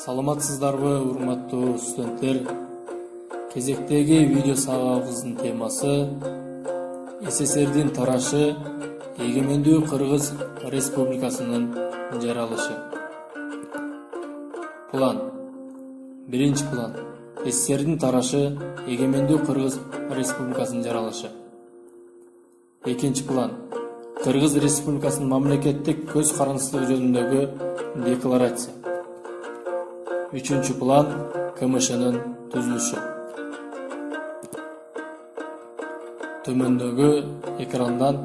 Саламатсыздарбы, урматтуу студенттер? Кезектеги видео сабагыбыздын темасы СССРдин тарашы эгемендүү Кыргыз Республикасынын жаралышы. План. Биринчи план. СССРдин тарашы эгемендүү Кыргыз Республикасынын жаралышы. Экинчи план. Кыргыз Республикасынын мамлекеттик көз карандысыздыгы жөнүндөгү декларация. Üçüncü plan КМШнын түзүлүшү. Төмөндөгү экрандан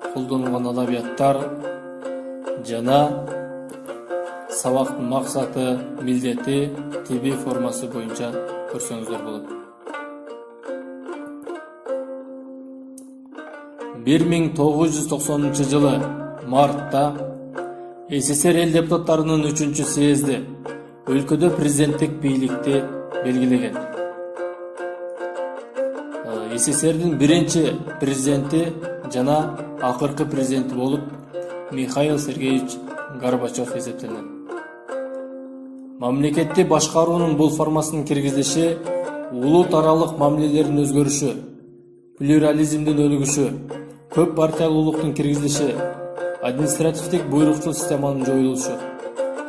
колдонулган адабияттар жана сабактын максаты, милдети, тиби формасы боюнча көрсөңүздөр болот. 1990 жылы мартта СССР эл депутаттарынын 3-чү съезди өлкөдө президенттик бийликти белгилеген. СССРдин биринчи президенти жана акыркы президенти болуп Михаил Сергеевич Горбачев эсептелген. Мамлекетти башкаруунун бул формасынын киргизилиши улут аралык мамилелердин өзгөрүшү, плюрализмдин өнүгүшү, көп партиялуулуктун киргизилиши, административдик буйрукчул системанын жоюлушу,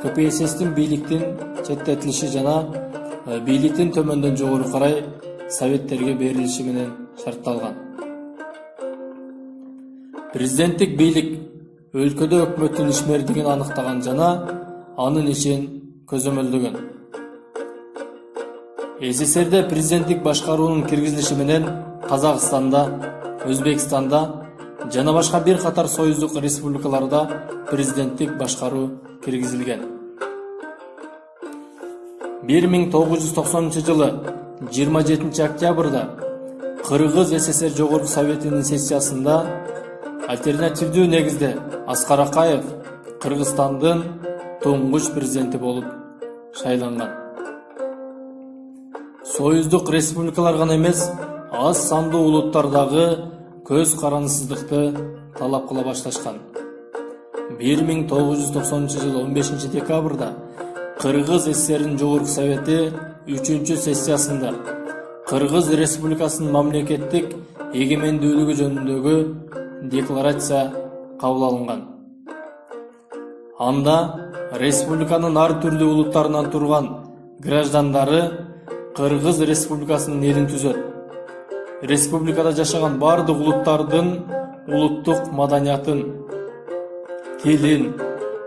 КПССтин бийликтин четтетилиши жана бийликтин төмөндөн жогору карай советтерге берилиши менен шартталган. Президенттик бийлик өлкөдө өкмөттүн ишмердигин аныктаган жана анын ишин көзөмөлдөгөн. СССРде президенттик башкаруунун киргизилиши менен Казакстанда, Өзбекстанда жана башка бир катар союздук республикаларда президенттик башкаруу киргизилген. 1990 жылы 27 октябрда Кыргыз СССР Жогорку Советинин сессиясында альтернативдүү негизде Аскар Акаев Кыргызстандын туңгуч президенти болуп шайланган. Союздук республикалар гана эмес, аз сандуу улуттардагы көз карандысыздыкты талап кыла башташкан. 1990 жылы 15 декабрда Кыргыз СССРдин Жогорку Совети 3-чү сессиясында Кыргыз Республикасынын мамлекеттик эгемендүүлүгү жөнүндөгү декларация кабыл алынган. Анда республиканын ар түрдүү улуттарынан турган граждандары Кыргыз Республикасынын элин түзөт. Республикада жашаган бардык улуттардын улуттук маданиятын, тилин,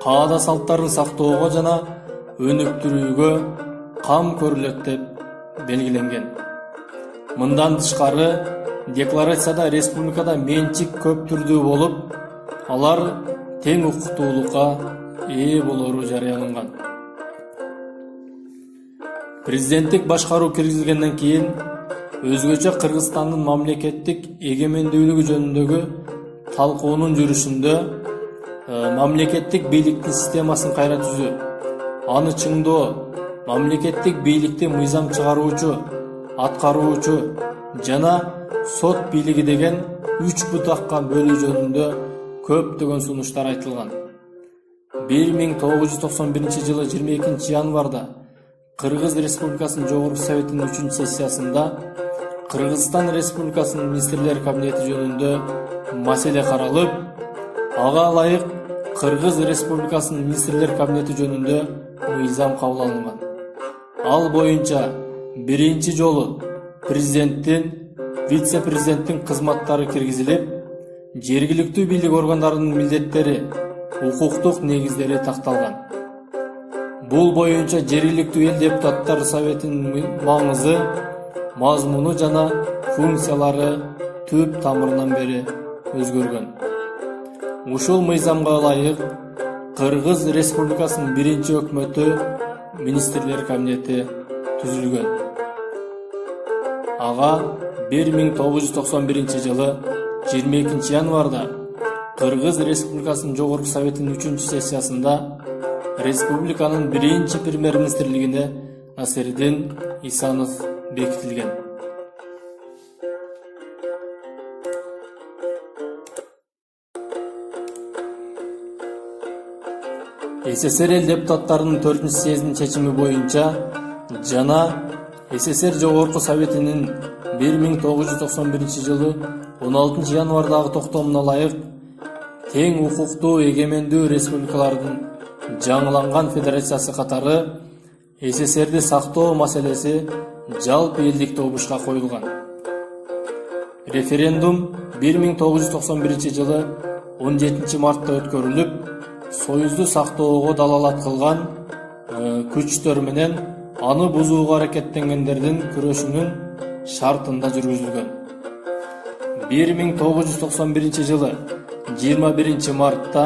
каада салттарын сактоого жана өнүктүрүүгө кам көрүлөт деп белгиленген. Мындан тышкары, декларацияда республикада менчик көп түрдүү болуп, алар тең укуктуулукка ээ болору жарыяланган. Президенттик башкаруу киргизилгенден кийин өзгөчө Кыргызстандын мамлекеттик эгемендүүлүгү жөнүндөгү талкуунун жүрүшүндө мамлекеттик бийликтин системасын кайра түзүү, аны чыңдоо, мамлекеттик бийликти мыйзам чыгаруучу, аткаруучу жана сот бийлиги деген 3 бутакка бөлүү жөнүндө көптөгөн сунуштар айтылган. 1991 жылы 22 январда Кыргыз Республикасынын Жогорку Советинин 3-чү сессиясында Кыргызстан Республикасынын министрлер кабинети жөнүндө маселе каралып, ага ылайык Кыргыз Республикасынын министрлер кабинети жөнүндө мыйзам кабыл алынган. Ал боюнча биринчи жолу президенттин, вице-президенттин кызматтары киргизилип, жергиликтүү бийлик органдарынын милдеттери, укуктук негиздери такталган. Бул боюнча жергиликтүү эл депутаттар советинин маңызы, мазмуну жана функциялары түп тамырынан бери өзгөргөн. Ушул мыйзамга ылайык Кыргыз Республикасынын биринчи өкмөтү министрлер кабинети түзүлгөн. Ага 1991 жылы 22 январда Кыргыз Республикасынын Жогорку Советинин 3-чү сессиясында республиканын биринчи премьер-министрлигине Насирдин Исанов бекитилген. СССР эл депутаттарынын 4-чү съездин чечими боюнча жана СССР Жогорку Советинин 1991 жылы 16 январдагы токтомуна ылайык тең укуктуу эгемендүү республикалардын жаңыланган федерациясы катары СССРди сактоо маселеси жалпы элдик добушка коюлган. Референдум 1991 жылы 17 мартта өткөрүлүп, Союзду сактоого далалат кылган күчтөр менен аны бузууга аракеттенгендердин күрөшүнүн шартында жүргүзүлгөн. 1991 жылы 21 мартта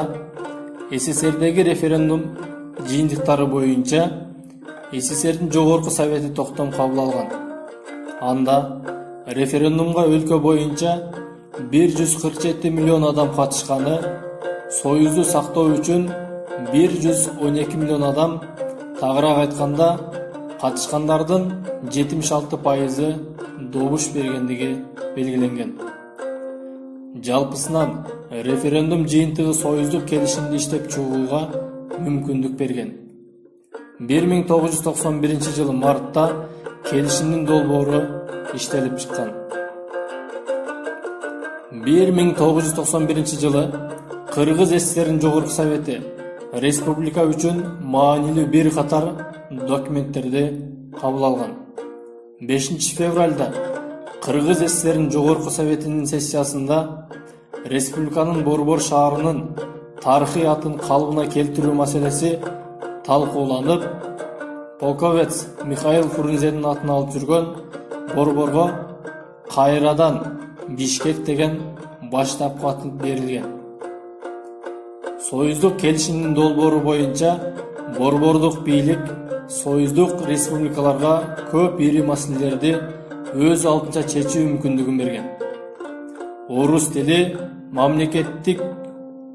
СССРдеги референдум жыйынтыктары боюнча СССРдин Жогорку Совети токтом кабыл алган. Анда референдумга өлкө боюнча 147 миллион адам катышканы, Союзду сактоо үчүн 112 миллион адам, тагыраак айтканда катышкандардын 76% добуш бергендиги белгиленген. Жалпысынан референдум жыйынтыгы союздук келишимди иштеп чыгууга мүмкүндүк берген. 1991 жылы мартта келишимдин долбоору иштелип чыккан. 1991 жылы Кыргыз СССРдин Жогорку Совети республика үчүн маанилүү бир катар документтерди кабыл алган. 5 февралда Кыргыз СССРдин Жогорку Советинин сессиясында республиканын Борбор шаарынын тарыхый атын калыбына келтирүү маселеси талкууланып, полковец Михаил Фрунзенин атын алып жүргөн Борборго кайрадан Бишкек деген баштапкы ат берилген. Союздук келишимдин долбоору боюнча борбордук бийлик союздук республикаларга көп ири маселелерди өз алдынча чечүү мүмкүндүгүн берген. Орус тили мамлекеттик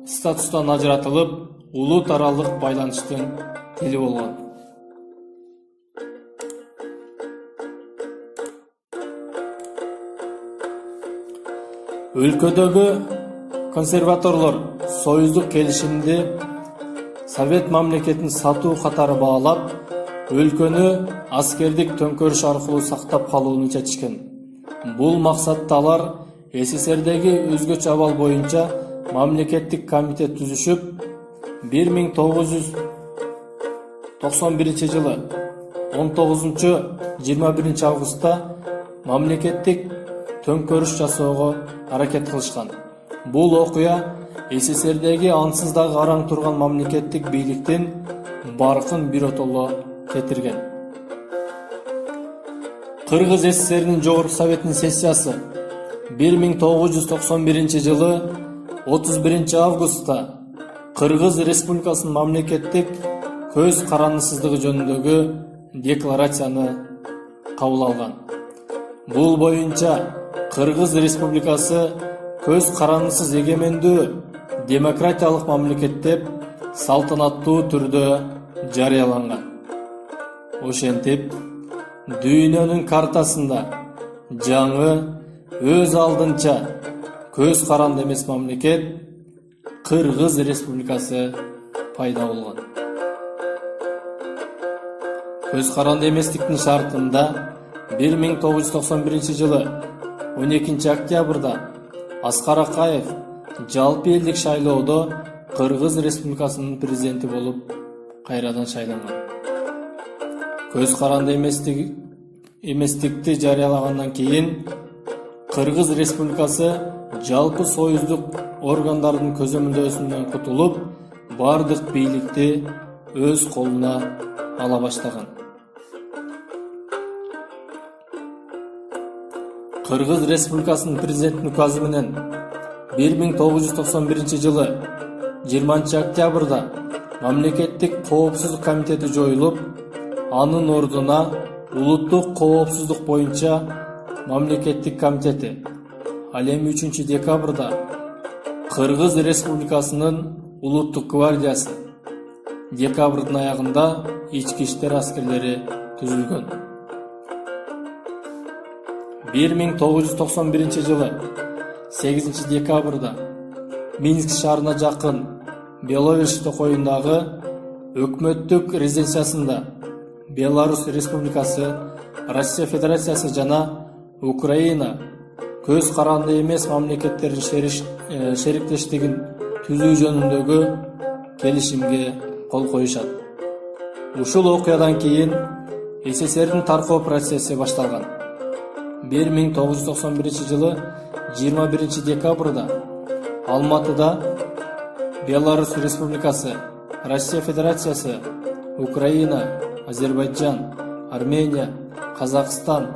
статустан ажыратылып, улут аралык байланыштын тили болгон. Өлкөдөгү консерваторлор союздук келишимди Совет мамлекетин сатуу катары баалап, өлкөнү аскердик төңкөрүш аркылуу сактап калууну чечишкен. Бул максатта алар СССРдеги өзгөчө абал боюнча мамлекеттик комитет түзүшүп, 1991 жылы 19-21 августта мамлекеттик төңкөрүш жасоого аракет кылышкан. Бул окуя СССРдеги ансыз дагы араң турган мамлекеттик бийликтин баркын биротоло кетирген. Кыргыз СССРдин Жогорку Советинин сессиясы 1991 жылы 31 августта Кыргыз Республикасынын мамлекеттик көз карандысыздыгы жөнүндөгү декларацияны кабыл алган. Бул боюнча Кыргыз Республикасы көз карандысыз эгемендүү демократиялык мамлекет деп салтанаттуу түрдө жарыяланган. Ошентип, дүйнөнүн картасында жаңы өз алдынча көз каранды эмес мамлекет Кыргыз Республикасы пайда болгон. Көз каранды эместиктин шартында 1991 жылы 12 октябрда Аскар Акаев жалпы элдик шайлоодо Кыргыз Республикасынын президенти болуп кайрадан шайланган. Көз каранды эместикти жарыялагандан кийин Кыргыз Республикасы жалпы союздук органдардын көзөмөлдөөсүнөн кутулуп, бардык бийликти өз колуна ала баштаган. Кыргыз Республикасынын президенттин указы менен 1991 жылы 20 октябрда мамлекеттик коопсуздук комитети жоюлуп, анын ордуна улуттук коопсуздук боюнча мамлекеттик комитети ал эми 3 декабрда Кыргыз Республикасынын улуттук гвардиясы декабрдын аягында ички иштер аскерлери түзүлгөн. 1991 жылы 8 декабрда Минск шаарына жакын Беловеж токоюндагы өкмөттүк резиденциясында Беларусь Республикасы, Россия Федерациясы жана Украина көз каранды эмес мамлекеттердин шериктештигин түзүү жөнүндөгү келишимге кол коюшат. Ушул окуядан кийин СССРдин таркоо процесси башталган. 1991 жылы 21 декабрда Алматыда Беларусь Республикасы, Россия Федерациясы, Украина, Азербайджан, Армения, Казакстан,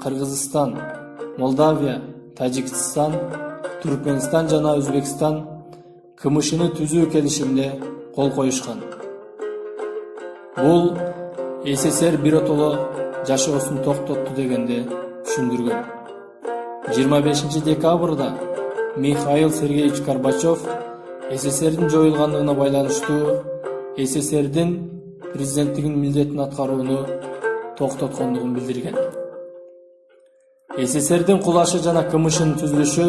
Кыргызстан, Молдавия, Тажикстан, Түркменстан жана Өзбекстан КМШны түзүү келишимине кол коюшкан. Бул СССР биротоло жашоосун токтотту дегенди түшүндүргөн. 25 декабрда Михаил Сергеевич Горбачев СССРдин жоюлгандыгына байланыштуу СССРдин президенттигинин милдетин аткарууну токтоткондугун билдирген. СССРдин кулашы жана КМШнын түзүлүшү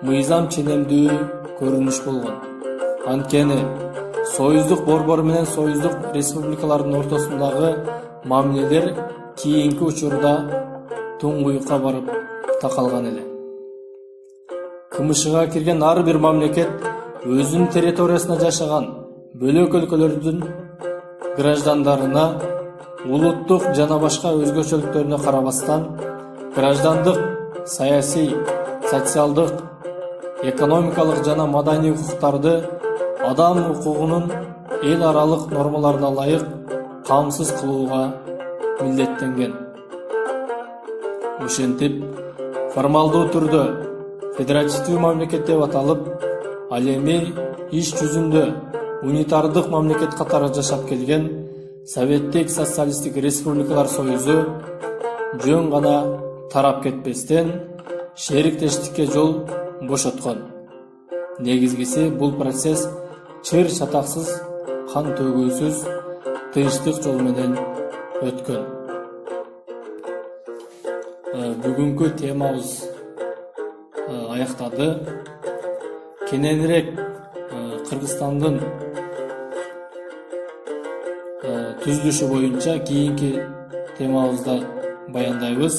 мыйзам ченемдүү көрүнүш болгон. Анткени союздук борбор менен союздук республикалардын ортосундагы мамилелер кийинки учурда туңгуюкка барып такалган эле. КМШга кирген ар бир мамлекет өзүнүн территориясында жашаган бөлөк өлкөлөрдүн граждандарына улуттук жана башка өзгөчөлүктөрүнө карабастан граждандык, саясий, социалдык, экономикалык жана маданий укуктарды адам укугунун эл аралык нормаларына ылайык камсыз кылууга милдеттенген. Ошентип, формалдуу түрдө федеративдүү мамлекет деп аталып, ал эми иш жүзүндө унитардык мамлекет катары жашап келген Советтик социалисттик республикалар союзу жөн гана тарап кетпестен шериктештикке жол бошоткон. Негизгиси бул процесс чыр чатаксыз, кан төгүүсүз, тынчтык жол менен өткөн. Бүгүнкү темабыз аяктады. Кененирээк Кыргызстандын түзүлүшү боюнча кийинки темабызда баяндайбыз.